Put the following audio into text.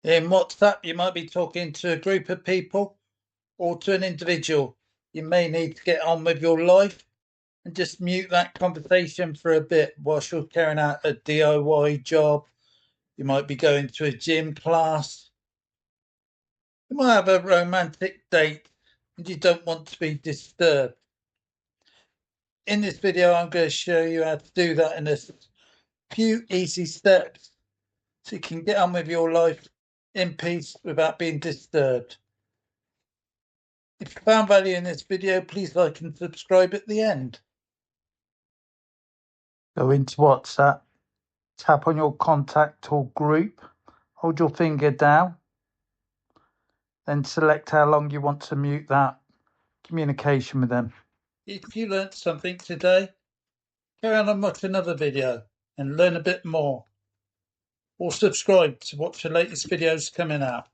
In WhatsApp, you might be talking to a group of people or to an individual. You may need to get on with your life and just mute that conversation for a bit whilst you're carrying out a DIY job. You might be going to a gym class. You might have a romantic date and you don't want to be disturbed. In this video, I'm going to show you how to do that in a few easy steps so you can get on with your life in peace without being disturbed. If you found value in this video, please like and subscribe at the end. Go into WhatsApp, tap on your contact or group, hold your finger down, then select how long you want to mute that communication with them. If you learnt something today, carry on and watch another video and learn a bit more. Or subscribe to watch the latest videos coming out.